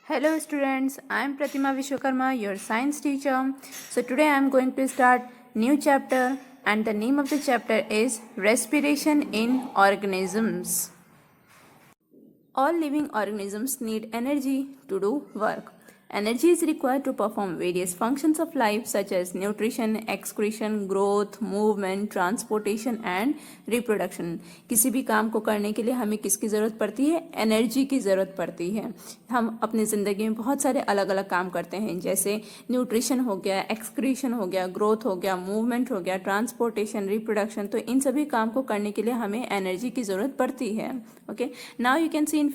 Hello students, I am Pratima Vishwakarma, your science teacher. So today I am going to start new chapter and the name of the chapter is Respiration in Organisms. All living organisms need energy to do work. Energy is required to perform various functions of life such as nutrition, excretion, growth, movement, transportation and reproduction. किसी भी काम को करने के लिए हमें किसकी ज़रूरत पड़ती है? एनर्जी की ज़रूरत पड़ती है. हम अपनी ज़िंदगी में बहुत सारे अलग अलग काम करते हैं, जैसे न्यूट्रिशन हो गया, एक्सक्रीशन हो गया, ग्रोथ हो गया, मूवमेंट हो गया, ट्रांसपोर्टेशन, रिप्रोडक्शन. तो इन सभी काम को करने के लिए हमें एनर्जी की ज़रूरत पड़ती है. Okay, now you can see in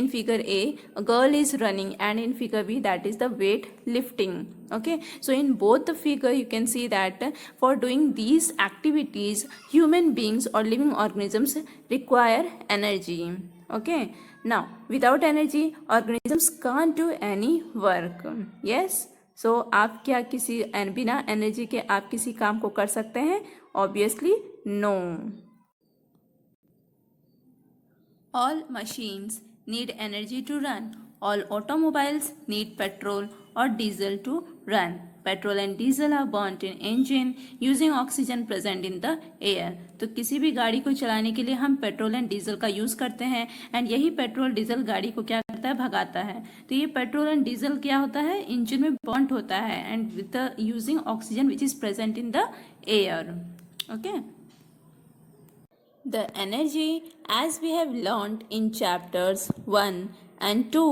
figure A, a girl is running, and in figure B, that is the weight lifting. Okay, so in both the figure you can see that for doing these activities human beings or living organisms require energy. Okay, now without energy organisms can't do any work. Yes, so आप क्या किसी बिना energy के आप किसी काम को कर सकते हैं? Obviously no. All machines need energy to run. All automobiles need petrol or diesel to run. Petrol and diesel are burnt in engine using oxygen present in the air. तो किसी भी गाड़ी को चलाने के लिए हम पेट्रोल एंड डीजल का यूज़ करते हैं एंड यही पेट्रोल डीजल गाड़ी को क्या करता है? भगाता है. तो ये पेट्रोल एंड डीजल क्या होता है? इंजन में बर्न्ट होता है and with the using oxygen which is present in the air. Okay. The energy, as we have learnt in chapters 1 and 2,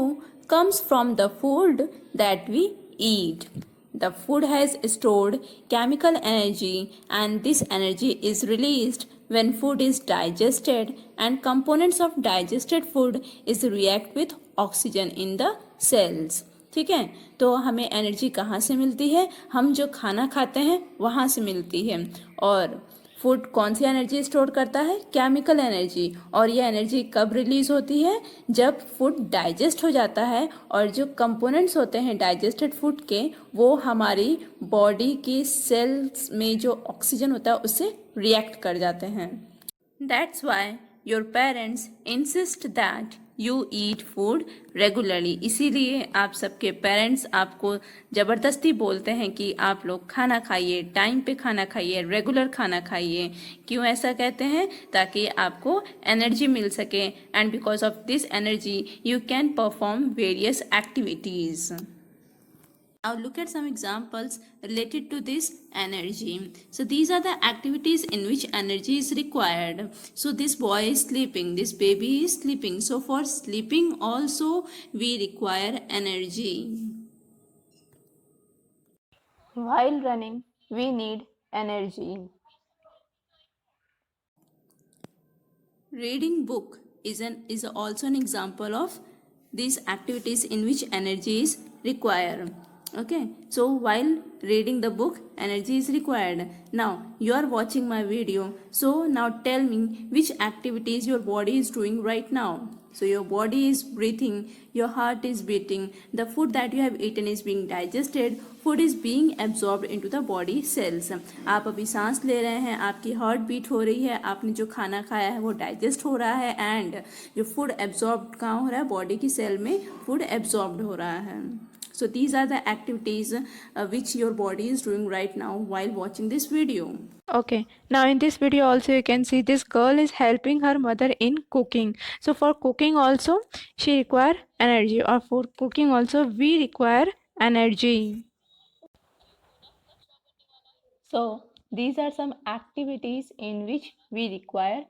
comes from the food that we eat. The food has stored chemical energy and this energy is released when food is digested and components of digested food is react with oxygen in the cells. ठीक है, तो हमें energy कहाँ से मिलती है? हम जो खाना खाते हैं वहाँ से मिलती है. और फूड कौन सी एनर्जी स्टोर करता है? Chemical energy. और ये एनर्जी कब रिलीज होती है? जब फूड डाइजेस्ट हो जाता है और जो कंपोनेंट्स होते हैं डाइजेस्टेड फूड के वो हमारी बॉडी की सेल्स में जो ऑक्सीजन होता है उससे रिएक्ट कर जाते हैं. That's why your parents insist that you eat food regularly. इसीलिए आप सबके पेरेंट्स आपको ज़बरदस्ती बोलते हैं कि आप लोग खाना खाइए, टाइम पे खाना खाइए, रेगुलर खाना खाइए. क्यों ऐसा कहते हैं? ताकि आपको एनर्जी मिल सके and because of this energy you can perform various activities. Now look at some examples related to this energy. So these are the activities in which energy is required. So this boy is sleeping, this baby is sleeping. So for sleeping also we require energy. While running we need energy. Reading book is also an example of these activities in which energy is required. Okay, so while reading the book energy is required. Now you are watching my video, so now tell me which activities your body is doing right now. So your body is breathing, your heart is beating, the food that you have eaten is being digested, food is being absorbed into the body cells. आप अभी सांस ले रहे हैं, आपकी heart beat हो रही है, आपने जो खाना खाया है वो डाइजेस्ट हो रहा है एंड जो फूड एब्जॉर्ब कहाँ हो रहा है? बॉडी की सेल में फूड एब्जॉर्ब हो रहा है. So these are the activities which your body is doing right now while watching this video. Okay, now in this video also you can see this girl is helping her mother in cooking. So for cooking also she require energy, or for cooking also we require energy. So these are some activities in which we require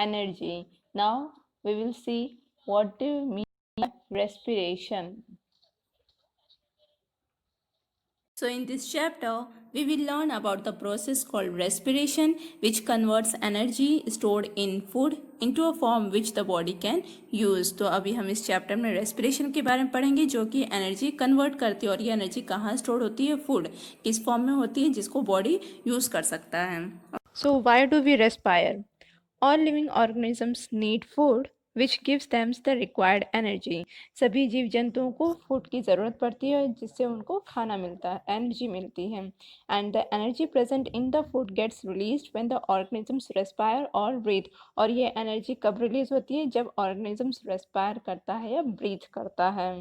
energy. Now we will see what do you mean by respiration. So in this chapter, we will learn about the process called respiration, which converts energy stored in food into a form which the body can use. तो अभी हम इस chapter में respiration के बारे में पढ़ेंगे जो कि एनर्जी कन्वर्ट करती है. और ये एनर्जी कहाँ स्टोर होती है? फूड. किस फॉर्म में होती है जिसको बॉडी यूज कर सकता है. So why do we respire? All living organisms need food which gives them the required energy. सभी जीव जंतुओं को फूड की ज़रूरत पड़ती है जिससे उनको खाना मिलता है, एनर्जी मिलती है. And the energy present in the food gets released when the organisms respire और ब्रीथ. और ये एनर्जी कब रिलीज होती है? जब ऑर्गेनिजम्स रेस्पायर करता है या ब्रीथ करता है.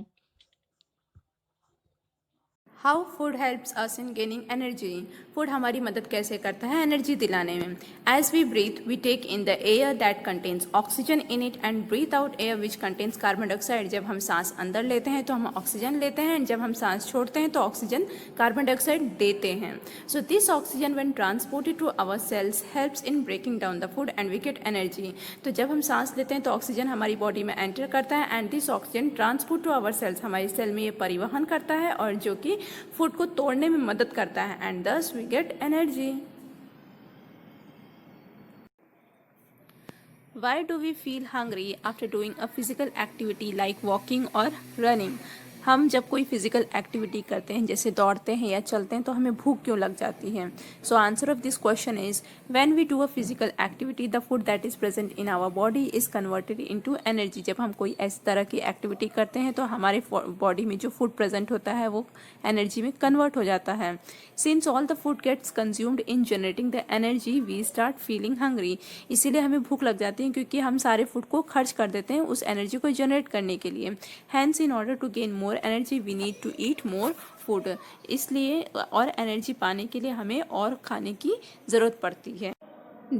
How food helps us in gaining energy. Food हमारी मदद कैसे करता है एनर्जी दिलाने में। As we breathe we take in the air that contains oxygen in it and breathe out air which contains carbon dioxide. जब हम सांस अंदर लेते हैं तो हम ऑक्सीजन लेते हैं, जब हम सांस छोड़ते हैं तो ऑक्सीजन कार्बन डाइऑक्साइड देते हैं। So this oxygen when transported to our cells helps in breaking down the food and we get energy. तो जब हम सांस लेते हैं तो ऑक्सीजन हमारी बॉडी में एंटर करता है and this oxygen transport to our cells, हमारी सेल में ये परिवहन करता है और जो कि फूड को तोड़ने में मदद करता है and thus we get energy. Why do we feel hungry after doing a physical activity like walking or running? हम जब कोई फिजिकल एक्टिविटी करते हैं जैसे दौड़ते हैं या चलते हैं तो हमें भूख क्यों लग जाती है। So answer of this question is when we do a physical activity the food that is present in our body is converted into energy. जब हम कोई इस तरह की एक्टिविटी करते हैं तो हमारे बॉडी में जो फूड प्रेजेंट होता है वो एनर्जी में कन्वर्ट हो जाता है। Since all the food gets consumed in generating the energy we start feeling hungry. इसीलिए हमें भूख लग जाती है क्योंकि हम सारे फूड को खर्च कर देते हैं उस एनर्जी को जनरेट करने के लिए। Hence in order to gain more energy we need to eat more food. इसलिए और एनर्जी पाने के लिए हमें और खाने की ज़रूरत पड़ती है।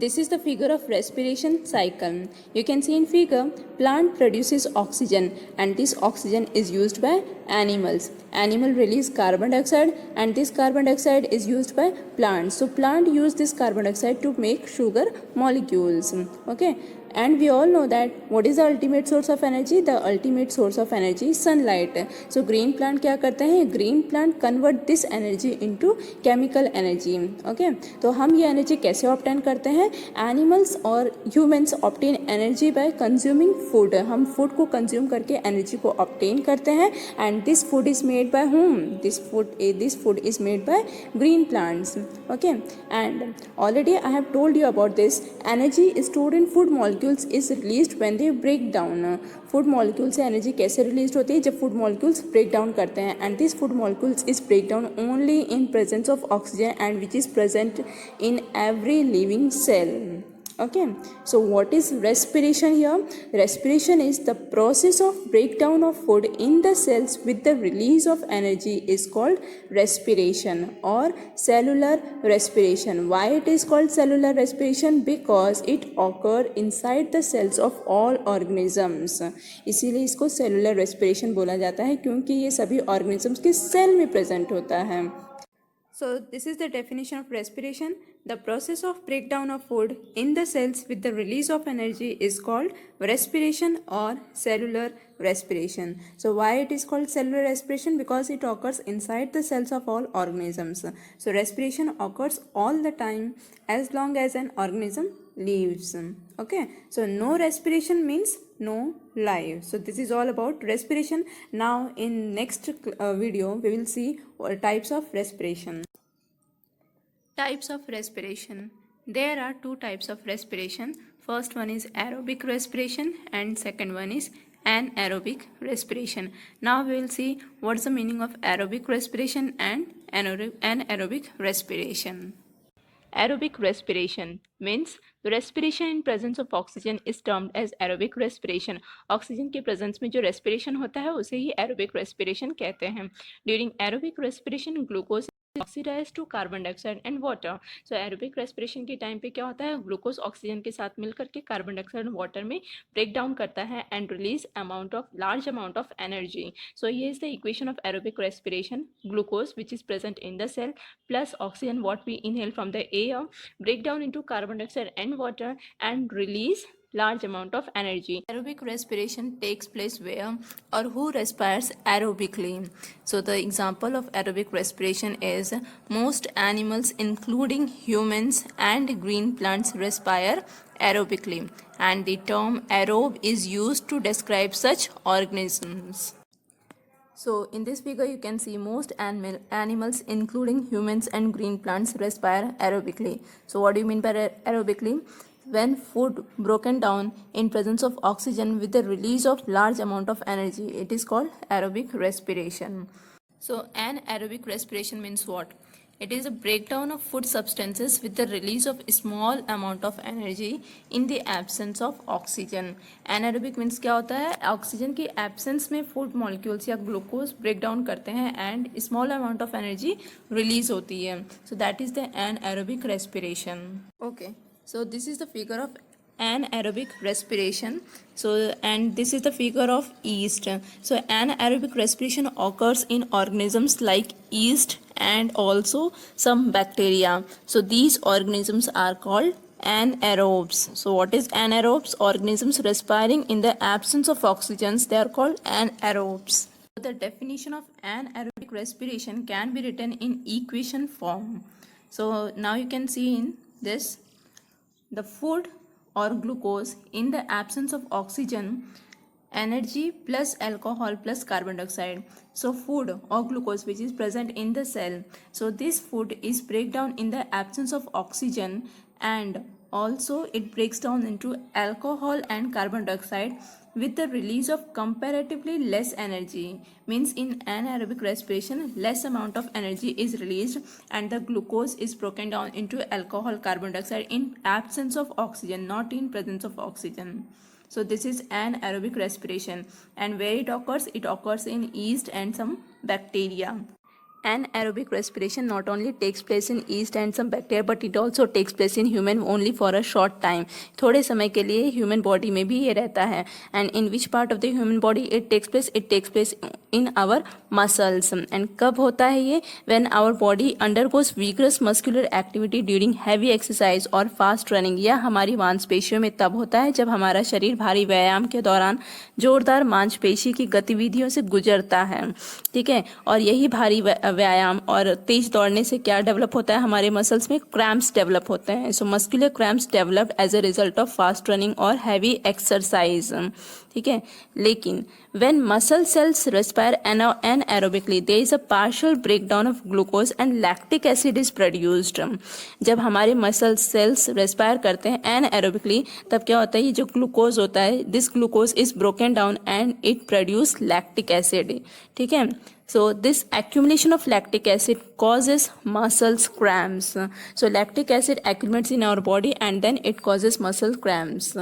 This is the figure of respiration cycle. You can see in figure, plant produces oxygen and this oxygen is used by animals. Animal release carbon dioxide and this carbon dioxide is used by plants. So plant use this carbon dioxide to make sugar molecules. Okay. And we all know that what is the ultimate source of energy? The ultimate source of energy is sunlight. So green plant क्या करते हैं? Green plant convert this energy into chemical energy. Okay. तो हम ये energy कैसे obtain करते हैं? Animals और humans obtain energy by consuming food. हम food को consume करके energy को obtain करते हैं and this food is made by whom? This food is made by green plants. Okay. And already I have told you about this. Energy is stored in food molecules is released when they break down. Food molecule से energy कैसे release होती है? जब food molecules break down करते हैं and this food molecules is break down only in presence of oxygen and which is present in every living cell. Okay, so what is respiration here? Respiration is the process of breakdown of food in the cells with the release of energy is called respiration or cellular respiration. Why it is called cellular respiration? Because it occur inside the cells of all organisms. इसीलिए इसको cellular respiration बोला जाता है क्योंकि ये सभी organisms के cell में प्रेजेंट होता है. So this is the definition of respiration. The process of breakdown of food in the cells with the release of energy is called respiration or cellular respiration. So why it is called cellular respiration? Because it occurs inside the cells of all organisms. So respiration occurs all the time as long as an organism lives. Okay. So no respiration means no life. So this is all about respiration. Now in next video we will see types of respiration. Types of respiration. There are two types of respiration. First one is aerobic respiration and second one is anaerobic respiration. Now we will see what's the meaning of aerobic respiration and anaerobic respiration. Aerobic respiration means the respiration in presence of oxygen is termed as aerobic respiration. Oxygen के presence में जो respiration होता है उसे ही aerobic respiration कहते हैं. During aerobic respiration, glucose oxidize to carbon dioxide and water. So aerobic respiration के time पे क्या होता है? ग्लूकोज ऑक्सीजन के साथ मिलकर के कार्बन डाइऑक्साइड वाटर में ब्रेक डाउन करता है and release large amount of energy. So ये is the equation of aerobic respiration. Glucose which is present in the cell plus oxygen what we inhale from the air break down into carbon dioxide and water and release large amount of energy. Aerobic respiration takes place where or who respires aerobically. So the example of aerobic respiration is most animals including humans and green plants respire aerobically and the term aerobe is used to describe such organisms. So in this figure you can see most animals including humans and green plants respire aerobically. So what do you mean by aerobically? When food broken down in presence of oxygen with the release of large amount of energy, it is called aerobic respiration. So anaerobic respiration means what? It is a breakdown of food substances with the release of small amount of energy in the absence of oxygen. Anaerobic means क्या होता है? Oxygen की absence में food molecules या glucose break down करते हैं and small amount of energy release होती है. So that is the anaerobic respiration. Okay, so this is the figure of anaerobic respiration. So, and this is the figure of yeast. So anaerobic respiration occurs in organisms like yeast and also some bacteria. So these organisms are called anaerobes. So what is anaerobes? Organisms respiring in the absence of oxygens, they are called anaerobes. The definition of anaerobic respiration can be written in equation form. So now you can see in this, the food or glucose in the absence of oxygen, energy plus alcohol plus carbon dioxide. So food or glucose which is present in the cell, so this food is break down in the absence of oxygen, and also it breaks down into alcohol and carbon dioxide with the release of comparatively less energy. Means in anaerobic respiration less amount of energy is released and the glucose is broken down into alcohol, carbon dioxide in absence of oxygen, not in presence of oxygen. So this is anaerobic respiration, and where it occurs? It occurs in yeast and some bacteria. Anaerobic respiration not only takes place in yeast and some bacteria, but it also takes place in human only for a short time. थोड़े समय के लिए human body में भी ये रहता है. And in which part of the human body it takes place? It takes place in our muscles. And कब होता है ये? When our body undergoes vigorous muscular activity during heavy exercise or fast running. या हमारी मांसपेशियों में तब होता है जब हमारा शरीर भारी व्यायाम के दौरान जोरदार मांसपेशी की गतिविधियों से गुजरता है. ठीक है, और यही भारी व्यायाम और तेज दौड़ने से क्या डेवलप होता है? हमारे मसल्स में क्रैम्प्स डेवलप होते हैं. So muscular cramps developed as a result of fast running और हैवी एक्सरसाइज. ठीक है, लेकिन when muscle cells respire anaerobically there is a partial breakdown of glucose and lactic acid is produced. जब हमारे muscle cells respire करते हैं एनाएरोबिकली, तब क्या होता है? ये जो ग्लूकोज होता है, this glucose is broken down and it produce lactic acid. ठीक है, so this accumulation of lactic acid causes muscle cramps. So lactic acid accumulates in our body and then it causes muscle cramps.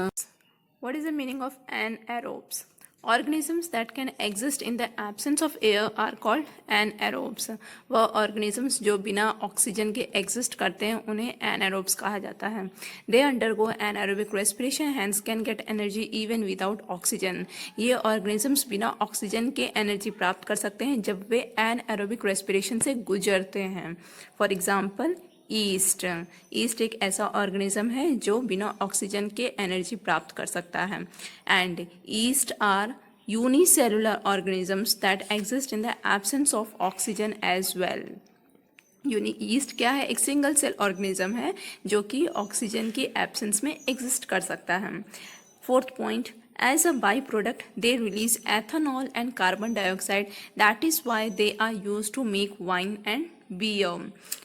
What is the meaning of anaerobes? Organisms that can exist in the absence of air are called anaerobes. वह organisms जो बिना oxygen के exist करते हैं उन्हें anaerobes कहा जाता है. They undergo anaerobic respiration, hence can get energy even without oxygen. ये organisms बिना ऑक्सीजन के एनर्जी प्राप्त कर सकते हैं जब वे anaerobic respiration से गुजरते हैं. For example, east. ईस्ट एक ऐसा ऑर्गेनिज्म है जो बिना ऑक्सीजन के एनर्जी प्राप्त कर सकता है. And yeast are unicellular organisms that exist in the absence of oxygen as well. Yeast क्या है? एक सिंगल सेल ऑर्गेनिज्म है जो कि ऑक्सीजन की एब्सेंस में एग्जिस्ट कर सकता है. Fourth point, as a byproduct they release ethanol and carbon dioxide, that is why they are used to make wine and beer.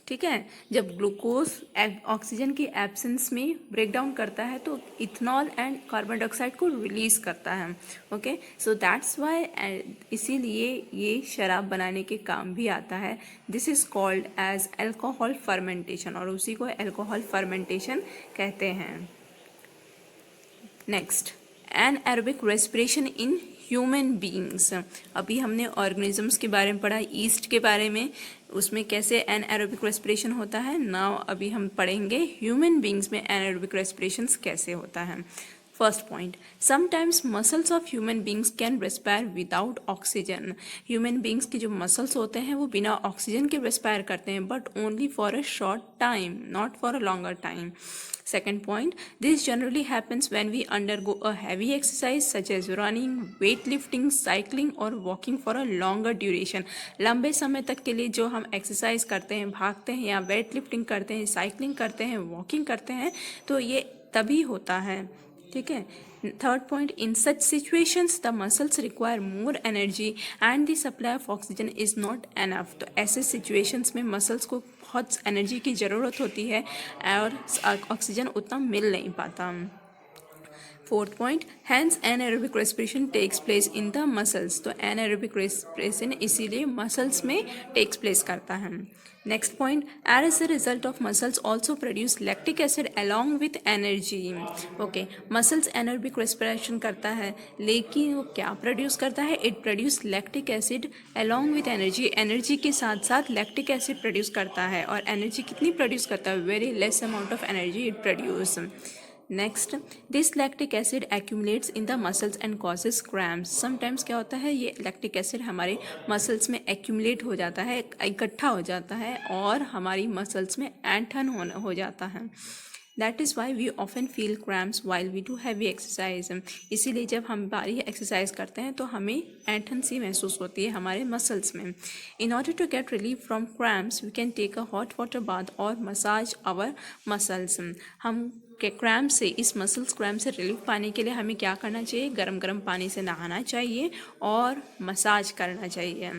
ठीक है, जब ग्लूकोज ऑक्सीजन की एब्सेंस में ब्रेक डाउन करता है तो इथेनॉल एंड कार्बन डाइऑक्साइड को release करता है. ओके, सो दैट्स वाई, इसीलिए ये शराब बनाने के काम भी आता है. This is called as alcohol fermentation, और उसी को अल्कोहल फर्मेंटेशन कहते हैं. Next, anaerobic respiration in human beings. अभी हमने ऑर्गेनिजम्स के बारे में पढ़ा, ईस्ट के बारे में, उसमें कैसे एनाएरोबिक रेस्पिरेशन होता है. नाउ अभी हम पढ़ेंगे ह्यूमन बींग्स में एनाएरोबिक रेस्पिरेशन कैसे होता है. First point, sometimes muscles of human beings can respire without oxygen. Human beings के जो मसल्स होते हैं वो बिना ऑक्सीजन के रेस्पायर करते हैं, but only for a short time, not for a longer time. Second point, this generally happens when we undergo a heavy exercise such as running, weightlifting, cycling or walking for a longer duration. लंबे समय तक के लिए जो हम exercise करते हैं, भागते हैं या वेट लिफ्टिंग करते हैं, साइकिलिंग करते हैं, वॉकिंग करते हैं, तो ये तभी होता है. ठीक है. Third point, in such situations the muscles require more energy and the supply of oxygen is not enough. तो ऐसे सिचुएशंस में मसल्स को बहुत एनर्जी की ज़रूरत होती है और ऑक्सीजन उतना मिल नहीं पाता. fourth point, hence anaerobic respiration takes place in the muscles. तो anaerobic respiration इसीलिए muscles में takes place करता है. Next point, as a result of muscles also produce lactic acid along with energy. Okay, muscles anaerobic respiration करता है, लेकिन वो क्या produce करता है? It produce lactic acid along with energy. Energy के साथ साथ lactic acid produce करता है, और energy कितनी produce करता है? Very less amount of energy it produce. Next, this lactic acid accumulates in the muscles and causes cramps. Sometimes क्या होता है, ये लैक्टिक एसिड हमारे मसल्स में एक्यूमुलेट हो जाता है, इकट्ठा हो जाता है, और हमारी मसल्स में ऐंठन हो जाता है. That is why we often feel cramps while we do heavy exercise. इसीलिए जब हम भारी एक्सरसाइज करते हैं तो हमें ऐंठन सी महसूस होती है हमारे मसल्स में. In order to get relief from cramps we can take a hot water bath और मसाज आवर मसल्स. हम के क्रैम्प से, इस मसल्स क्रैम्प से रिलीफ पाने के लिए हमें क्या करना चाहिए? गरम गरम पानी से नहाना चाहिए और मसाज करना चाहिए.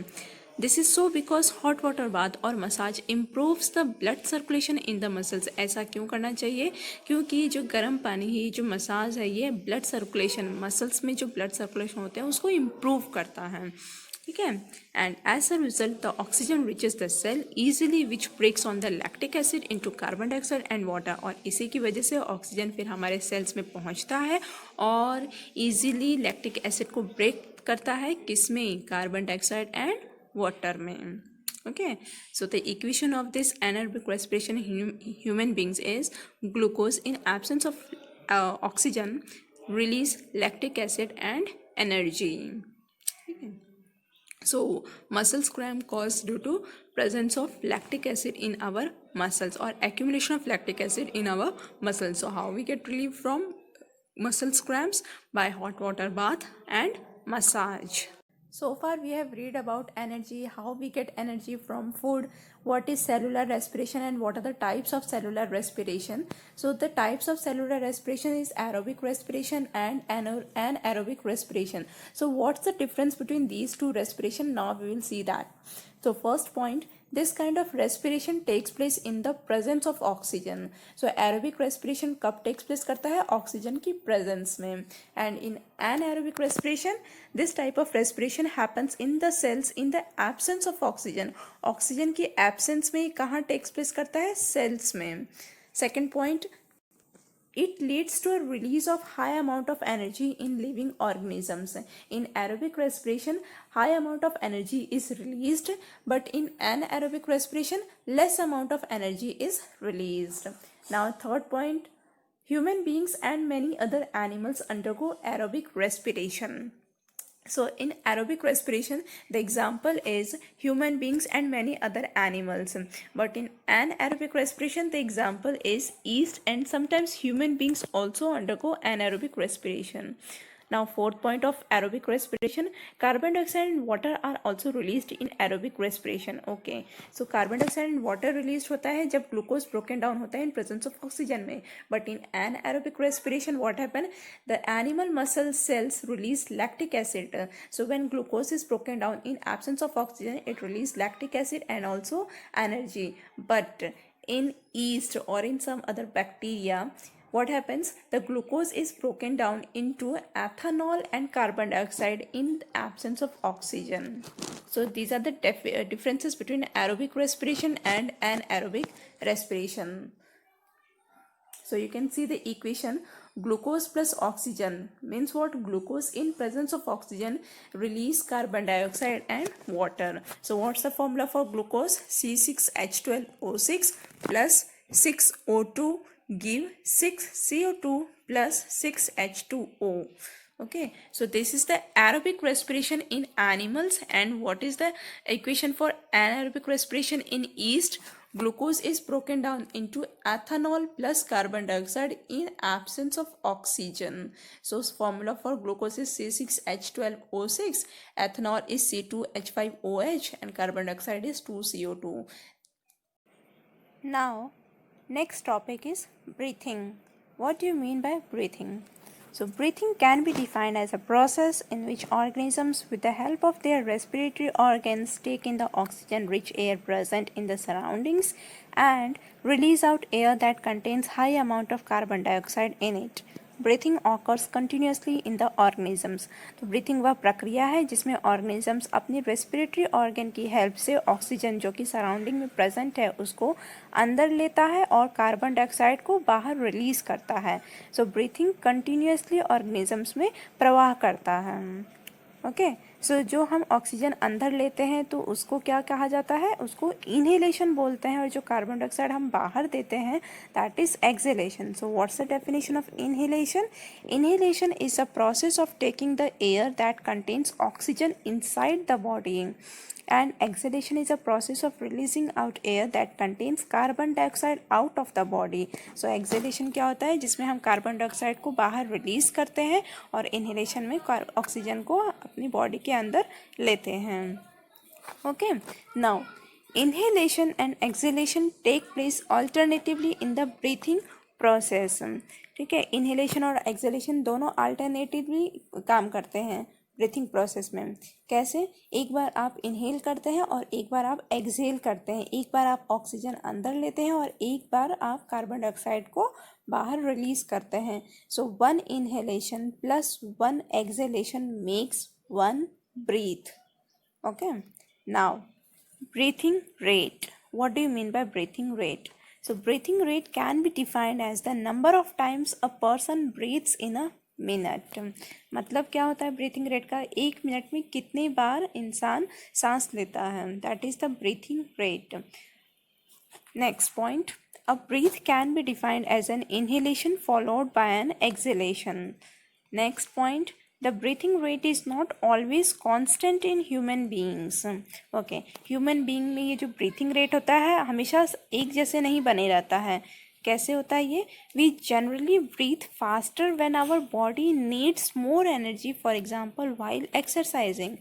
This is so because hot water bath और massage improves the blood circulation in the muscles. ऐसा क्यों करना चाहिए? क्योंकि जो गर्म पानी है, जो मसाज है, ये ब्लड सर्कुलेशन, मसल्स में जो ब्लड सर्कुलेशन होते हैं उसको इम्प्रूव करता है. ठीक है. And as a result the oxygen reaches the cell easily which breaks on the lactic acid into carbon dioxide and water. और इसी की वजह से ऑक्सीजन फिर हमारे सेल्स में पहुंचता है और ईजिली लैक्टिक एसिड को ब्रेक करता है, किसमें? कार्बन डाइऑक्साइड एंड वाटर में. Okay, so the equation of this anaerobic respiration in human beings is glucose in absence of oxygen release lactic acid and energy. Okay. So muscles cramp caused due to presence of lactic acid in our muscles or accumulation of lactic acid in our muscles. So how we get relief from muscles cramps? By hot water bath and massage. So far we have read about energy, how we get energy from food, what is cellular respiration and what are the types of cellular respiration. So the types of cellular respiration is aerobic respiration and anaerobic respiration. So what's the difference between these two respiration? Now we will see that. So first point, this kind of respiration takes place in the presence of oxygen. So aerobic respiration कब takes place करता है? Oxygen की presence में. And in anaerobic respiration, this type of respiration happens in the cells in the absence of oxygen. Oxygen की absence में कहाँ takes place करता है? Cells में. Second point, it leads to a release of high amount of energy in living organisms. In aerobic respiration, high amount of energy is released, but in anaerobic respiration, less amount of energy is released. Now, third point, human beings and many other animals undergo aerobic respiration. So in aerobic respiration, the example is human beings and many other animals. But in anaerobic respiration, the example is yeast, and sometimes human beings also undergo anaerobic respiration. Now, fourth point of aerobic respiration, carbon dioxide and water are also released in aerobic respiration. Okay, so carbon dioxide and water released होता है जब glucose broken down होता है in presence of oxygen में. But in anaerobic respiration, what happen? The animal muscle cells release lactic acid. So when glucose is broken down in absence of oxygen, it releases lactic acid and also energy. But in yeast or in some other bacteria, what happens? The glucose is broken down into ethanol and carbon dioxide in the absence of oxygen. So these are the differences between aerobic respiration and anaerobic respiration. So you can see the equation, glucose plus oxygen means what? Glucose in presence of oxygen release carbon dioxide and water. So what's the formula for glucose? C6H12O6 plus 6O2 give 6CO2 plus 6H2O. Okay, so this is the aerobic respiration in animals. And what is the equation for anaerobic respiration in yeast? Glucose is broken down into ethanol plus carbon dioxide in absence of oxygen. So formula for glucose is C6H12O6, ethanol is C2H5OH, and carbon dioxide is 2CO2. Now, next topic is breathing. What do you mean by breathing? So breathing can be defined as a process in which organisms with the help of their respiratory organs take in the oxygen-rich air present in the surroundings and release out air that contains high amount of carbon dioxide in it. Breathing occurs continuously in the organisms. तो breathing वह प्रक्रिया है जिसमें organisms अपनी respiratory organ की help से oxygen जो कि सराउंडिंग में प्रेजेंट है उसको अंदर लेता है और कार्बन डाइऑक्साइड को बाहर रिलीज करता है। सो ब्रीथिंग कंटिन्यूसली ऑर्गेनिजम्स में प्रवाह करता है। ओके, सो जो हम ऑक्सीजन अंदर लेते हैं तो उसको क्या कहा जाता है, उसको इनहेलेशन बोलते हैं, और जो कार्बन डाइऑक्साइड हम बाहर देते हैं that is exhalation. So what's the definition of inhalation? Inhalation is a process of taking the air that contains oxygen inside the body, and exhalation is a process of releasing out air that contains carbon dioxide out of the body. So exhalation क्या होता है, जिसमें हम carbon dioxide को बाहर release करते हैं और इनहेलेशन में ऑक्सीजन को अपनी बॉडी के अंदर लेते हैं। Okay, now inhalation and exhalation take place alternatively in the breathing process। ठीक है, इनहेलेशन और एक्सहेलेशन दोनों अल्टरनेटिवली काम करते हैं ब्रीथिंग प्रोसेस में। कैसे? एक बार आप इनहेल करते हैं और एक बार आप एक्सहेल करते हैं, एक बार आप ऑक्सीजन अंदर लेते हैं और एक बार आप कार्बन डाइऑक्साइड को बाहर रिलीज करते हैं। So one inhalation plus one exhalation makes one breath. Okay, now breathing rate. What do you mean by breathing rate? So breathing rate can be defined as the number of times a person breathes in a minute। मतलब क्या होता है breathing rate का? एक minute में कितने बार इंसान सांस लेता है, that is the breathing rate. Next point, a breath can be defined as an inhalation followed by an exhalation। next point, the breathing rate is not always constant in human beings। okay, human being में ये जो breathing rate होता है हमेशा एक जैसे नहीं बने रहता है। कैसे होता है ये? we generally breathe faster when our body needs more energy, for example while exercising।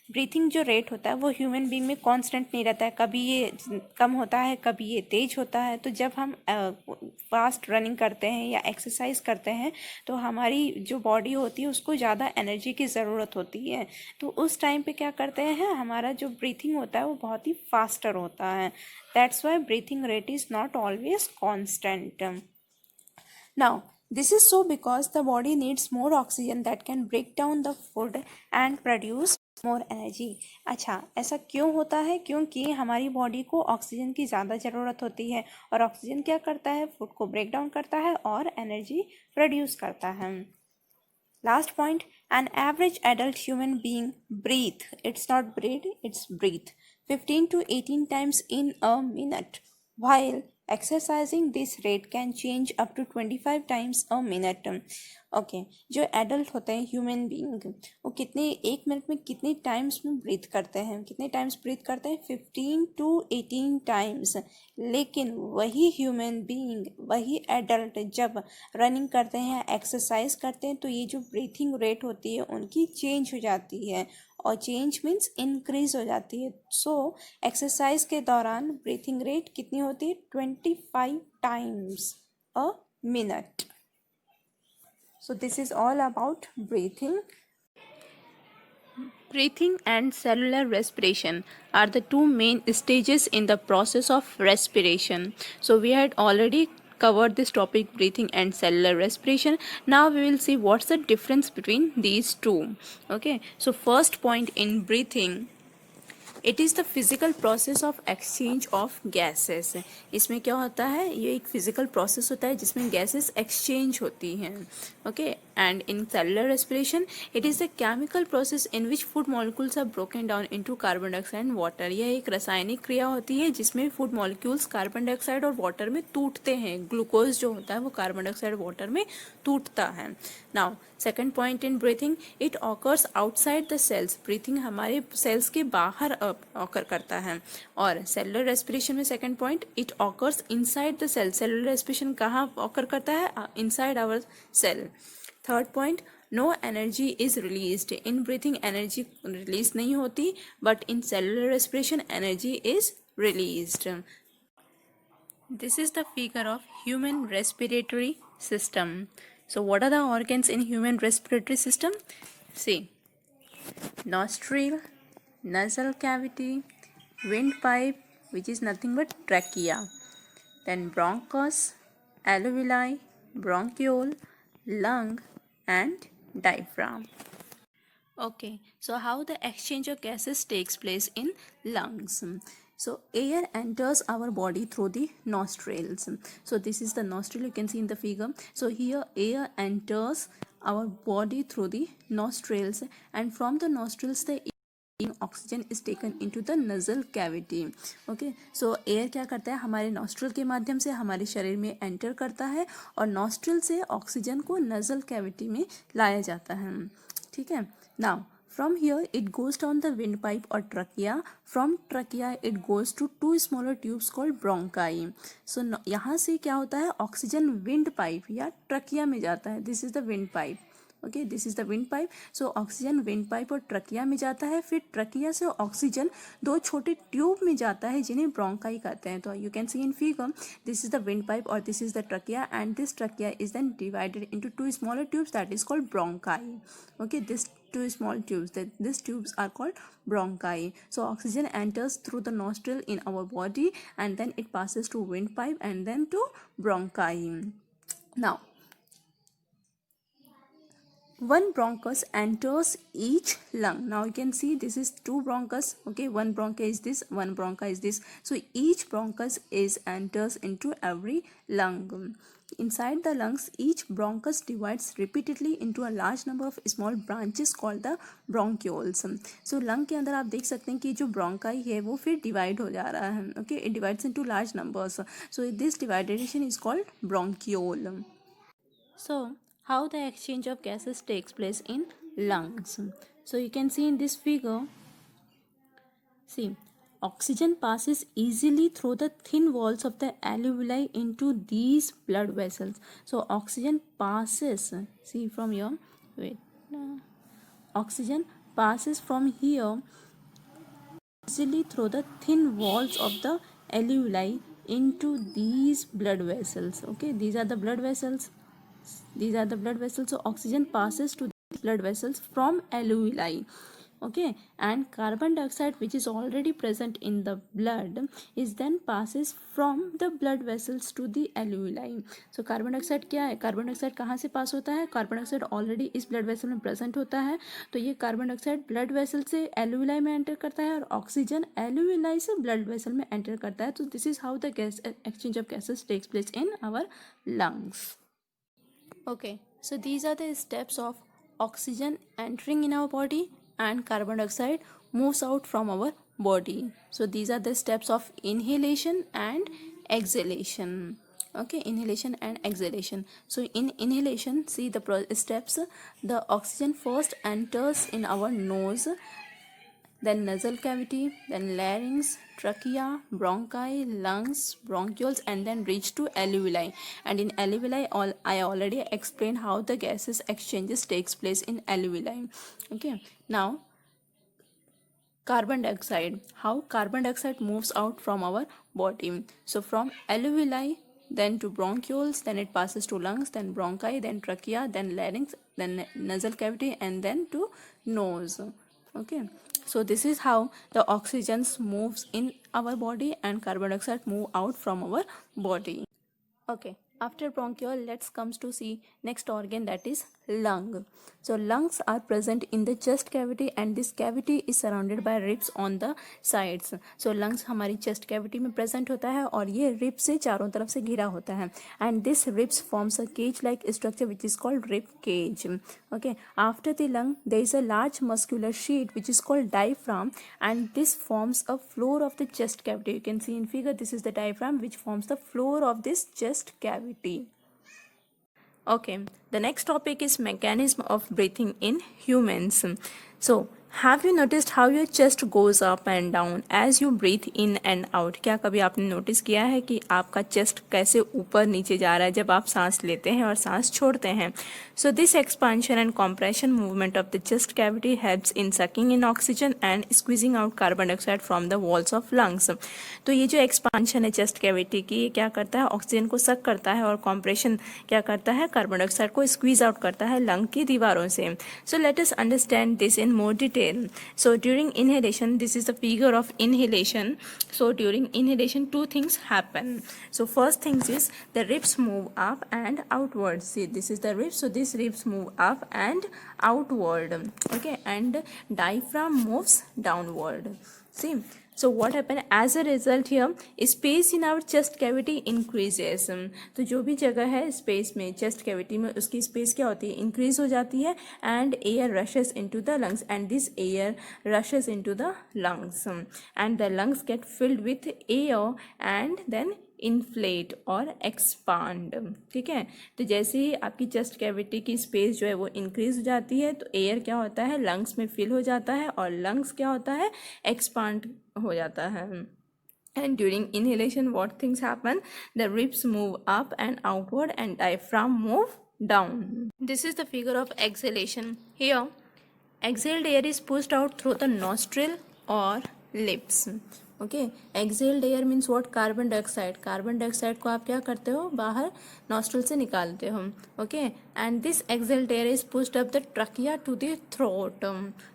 Breathing जो रेट होता है वो ह्यूमन बीइंग में कांस्टेंट नहीं रहता है, कभी ये कम होता है कभी ये तेज होता है। तो जब हम फास्ट रनिंग करते हैं या एक्सरसाइज करते हैं तो हमारी जो बॉडी होती है उसको ज़्यादा एनर्जी की ज़रूरत होती है, तो उस टाइम पे क्या करते हैं, हमारा जो ब्रीथिंग होता है वो बहुत ही फास्टर होता है। That's why breathing rate is not always constant. Now this is so because the body needs more oxygen that can break down the food and produce more energy। अच्छा, ऐसा क्यों होता है? क्योंकि हमारी बॉडी को ऑक्सीजन की ज़्यादा ज़रूरत होती है और ऑक्सीजन क्या करता है, फूड को ब्रेक डाउन करता है और एनर्जी प्रोड्यूस करता है। Last point, an average adult human being breathe, it's not breed it's breathe 15 to 18 times in a minute, while exercising this rate can change up to 25 times a minute। Okay, जो adult होते हैं human being वो कितने एक minute में कितने times में breathe करते हैं, कितने टाइम्स ब्रीथ करते हैं? 15 to 18 times। लेकिन वही ह्यूमन बीइंग, वही एडल्ट जब रनिंग करते हैं, एक्सरसाइज करते हैं तो ये जो ब्रीथिंग रेट होती है उनकी चेंज हो जाती है, और चेंज मीन्स इंक्रीज हो जाती है। सो एक्सरसाइज के दौरान ब्रीथिंग रेट कितनी होती है? 25 times a minute। So this is all about breathing। Breathing and cellular respiration are the two main stages in the process of respiration। So we had already covered this topic, breathing and cellular respiration. Now we will see what's the difference between these two। Okay, so first point in breathing, it is the physical process of exchange of gases. इसमें क्या होता है, ये एक physical process होता है जिसमें gases exchange होती हैं। Okay, and in cellular respiration it is the chemical process in which food molecules are broken down into carbon dioxide and water. यह एक रासायनिक क्रिया होती है जिसमें फूड मॉलिक्यूल्स कार्बन डाइऑक्साइड और वाटर में टूटते हैं। ग्लूकोज जो होता है वो कार्बन डाइऑक्साइड वाटर में टूटता है। Now second point in breathing, it occurs outside the cells. Breathing हमारे सेल्स के बाहर ऑकर करता है। और सेलुलर रेस्पिरेशन में second point, it occurs inside the cell. Cellular respiration कहाँ ऑकर करता है? Inside our cell. Third point, no energy is released. In breathing energy release नहीं होती, but in cellular respiration energy is released. This is the figure of human respiratory system। So what are the organs in human respiratory system? See, nostril, nasal cavity, windpipe, which is nothing but trachea, then bronchus, alveoli, bronchiole, lung and diaphragm. Okay, so how the exchange of gases takes place in lungs. So air enters our body through the nostrils. So this is the nostril, you can see in the figure. So here air enters our body through the nostrils, and from the nostrils the oxygen is taken into the nasal cavity. Okay, so air क्या करता है, हमारे nostril के माध्यम से हमारे शरीर में एंटर करता है और नॉस्ट्रल से ऑक्सीजन को नजल कैविटी में लाया जाता है. ठीक है. Now from here it goes down the windpipe or trachea. From trachea it goes to two smaller tubes called bronchi. So यहाँ से क्या होता है, ऑक्सीजन विंड पाइप या ट्रकिया में जाता है. This is the wind pipe. Okay, this is the wind pipe. So oxygen wind pipe और ट्रकिया में जाता है. फिर ट्रकिया से ऑक्सीजन दो छोटे ट्यूब में जाता है जिन्हें ब्रोंकाई कहते हैं. तो you can see in figure, this is the wind pipe और this is the trachea, and this trachea is then divided into two smaller tubes that is called bronchi. Okay, this two small tubes, that these tubes are called bronchi. So oxygen enters through the nostril in our body and then it passes to windpipe and then to bronchi. Now one bronchus enters each lung. Now you can see this is two bronchus. Okay, one bronchi is this, one bronchi is this. So each bronchus is enters into every lung. Inside the lungs, each bronchus divides repeatedly into a large number of small branches called the bronchioles. So lung के अंदर आप देख सकते हैं कि जो bronchi है वो फिर divide हो जा रहा है. Okay, it divides into large numbers. So this dividation is called bronchiole. So how the exchange of gases takes place in lungs. So you can see in this figure, see, oxygen passes easily through the thin walls of the alveoli into these blood vessels. So oxygen passes, see from here, oxygen passes from here easily through the thin walls of the alveoli into these blood vessels. Okay, these are the blood vessels. These are the blood vessels. So oxygen passes to these blood vessels from alveoli. Okay, and carbon dioxide which is already present in the blood is then passes from the blood vessels to the alveoli. So carbon dioxide क्या है, carbon dioxide कहाँ से पास होता है, carbon dioxide already इस blood vessel में present होता है. तो ये carbon dioxide blood vessel से alveoli में enter करता है और oxygen alveoli से blood vessel में enter करता है. तो this is how the gas exchange of gases takes place in our lungs. Okay, so these are the steps of oxygen entering in our body and carbon dioxide moves out from our body. So these are the steps of inhalation and exhalation. Okay, inhalation and exhalation. So in inhalation, see the steps. The oxygen first enters in our nose, then nasal cavity, then larynx, trachea, bronchi, lungs, bronchioles, and then reach to alveoli. And in alveoli, I already explained how the gases exchanges takes place in alveoli. Okay, now carbon dioxide, how carbon dioxide moves out from our body. So from alveoli, then to bronchioles, then it passes to lungs, then bronchi, then trachea, then larynx, then nasal cavity, and then to nose. Okay, so this is how the oxygens moves in our body and carbon dioxide move out from our body. Okay, after bronchiole, let's comes to see next organ, that is lung. So lungs are present in the chest cavity and this cavity is surrounded by ribs on the sides. So lungs हमारी chest cavity में present होता है और ये rib से चारों तरफ से घिरा होता है, and this ribs forms a cage-like structure which is called rib cage. Okay, after the lung there is a large muscular sheet which is called diaphragm, and this forms a floor of the chest cavity. You can see in figure, this is the diaphragm which forms the floor of this chest cavity. Okay, the next topic is mechanism of breathing in humans. So have you noticed how your chest goes up and down as you breathe in and out? क्या कभी आपने notice किया है कि आपका chest कैसे ऊपर नीचे जा रहा है जब आप सांस लेते हैं और सांस छोड़ते हैं? So this expansion and compression movement of the chest cavity helps in sucking in oxygen and squeezing out carbon dioxide from the walls of lungs. तो ये जो एक्सपांशन है चेस्ट कैविटी की, ये क्या करता है, ऑक्सीजन को सक करता है और कॉम्प्रेशन क्या करता है, कार्बन डाइऑक्साइड को स्क्वीज आउट करता है लंग की दीवारों से. So let us understand this in more detail exhale. So during inhalation, this is the figure of inhalation. So during inhalation, two things happen. So first thing is the ribs move up and outward. See, this is the ribs, so these ribs move up and outward. Okay, and diaphragm moves downward. See, so what happened as a result here, space in our chest cavity increases. तो जो भी जगह है space में, chest cavity में, उसकी space क्या होती है, इंक्रीज हो जाती है, and air rushes into the lungs, and this air rushes into the lungs, and the lungs get filled with air and then inflate और एक्सपांड. ठीक है, तो जैसे ही आपकी चेस्ट कैविटी की स्पेस जो है वो इंक्रीज हो जाती है, तो एयर क्या होता है, लंग्स में फिल हो जाता है, और लंग्स क्या होता है, एक्सपांड हो जाता है. And during inhalation, what things happen? The ribs move up and outward, and diaphragm move down. This is the figure of exhalation. Here, exhaled air is pushed out through the nostril or lips. Okay, exhaled air means what? Carbon dioxide. Carbon dioxide को आप क्या करते हो, बाहर nostril से निकालते हो. Okay, and this exhaled air is pushed up the trachea to the throat.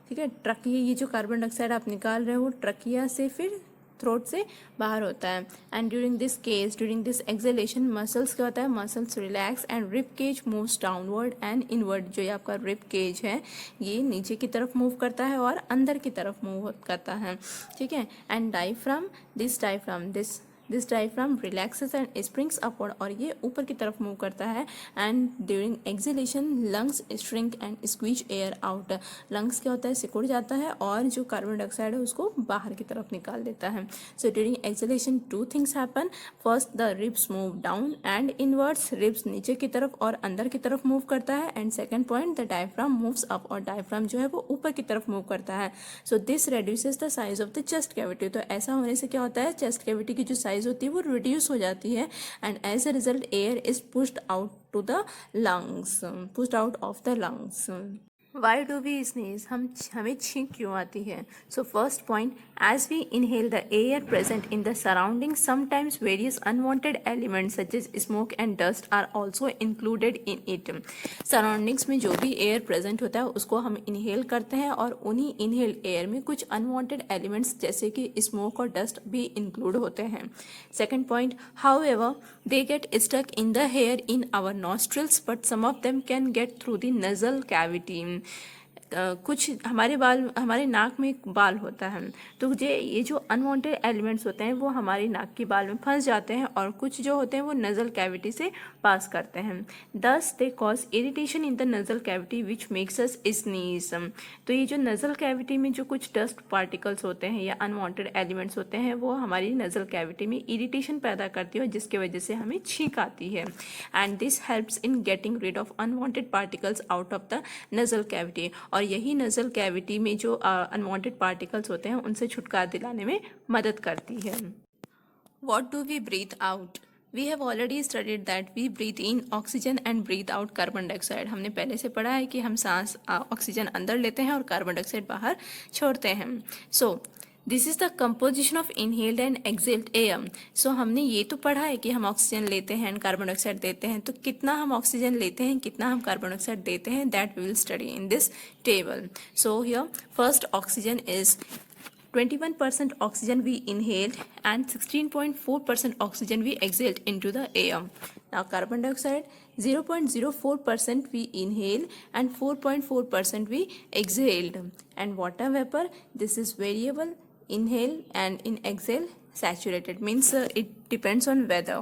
ठीक है, ट्रकिया, ये जो कार्बन डाइऑक्साइड आप निकाल रहे हो ट्रकिया से फिर थ्रोट से बाहर होता है. And during this case, during this exhalation, muscles क्या होता है, muscles relax and rib cage moves downward and inward. जो ये आपका रिब केज है ये नीचे की तरफ मूव करता है और अंदर की तरफ मूव करता है. ठीक है, and diaphragm, this diaphragm relaxes and springs upward, और ये ऊपर की तरफ मूव करता है. And during exhalation lungs shrink and squeeze air out. Lungs क्या होता है, सिकुड़ जाता है और जो कार्बन डाइऑक्साइड है उसको बाहर की तरफ निकाल देता है. So during exhalation two things happen. First the ribs move down and inwards, ribs नीचे की तरफ और अंदर की तरफ मूव करता है. And second point, the diaphragm moves up, और डायफ्राम जो है वो ऊपर की तरफ मूव करता है. So this reduces the size of the chest cavity. तो ऐसा होने से क्या होता है, चेस्ट कैविटी की जो साइज होती है वो रिड्यूस हो जाती है, and as a result air is pushed out to the lungs, pushed out of the lungs. Why do we sneeze, हमें छींक क्यों आती है. So first point, as we inhale the air present in the surrounding sometimes various unwanted elements such as smoke and dust are also included in it. Surroundings में जो भी air present होता है उसको हम इनहेल करते हैं, और उन्हीं इनहेल्ड एयर में कुछ अनवांटेड एलिमेंट्स जैसे कि स्मोक और डस्ट भी इंक्लूड होते हैं. Second point, however they get stuck in the hair in our nostrils but some of them can get through the nasal cavity. कुछ हमारे नाक में एक बाल होता है, तो ये जो अनवांटेड एलिमेंट्स होते हैं वो हमारी नाक की बाल में फंस जाते हैं, और कुछ जो होते हैं वो नज़ल कैविटी से पास करते हैं. दस they cause irritation in the nasal cavity which makes us sneeze. तो ये जो नज़ल कैविटी में जो कुछ डस्ट पार्टिकल्स होते हैं या अनवांटेड एलिमेंट्स होते हैं वो हमारी नज़ल कैविटी में इरिटेशन पैदा करती है, जिसकी वजह से हमें छींक आती है. And this helps in getting rid of unwanted particles out of the nasal cavity. और यही नज़ल कैविटी में जो अनवांटेड पार्टिकल्स होते हैं उनसे छुटकारा दिलाने में मदद करती है. What do we breathe out? We have already studied that we breathe in oxygen and breathe out carbon dioxide. हमने पहले से पढ़ा है कि हम सांस ऑक्सीजन अंदर लेते हैं और कार्बन डाइऑक्साइड बाहर छोड़ते हैं. So this is the composition of inhaled and exhaled air. So हमने ये तो पढ़ा है कि हम ऑक्सीजन लेते हैं एंड कार्बन डाइऑक्साइड देते हैं, तो कितना हम ऑक्सीजन लेते हैं, कितना हम कार्बन डाइऑक्साइड देते हैं, that we will study in this table. So here first oxygen is 21% oxygen we inhaled and 16.4% oxygen we exhaled into the air. Now carbon dioxide 0.04% we inhale and 4.4% we exhaled. And water vapor, this is variable, inhale and in exhale saturated, means it depends on weather.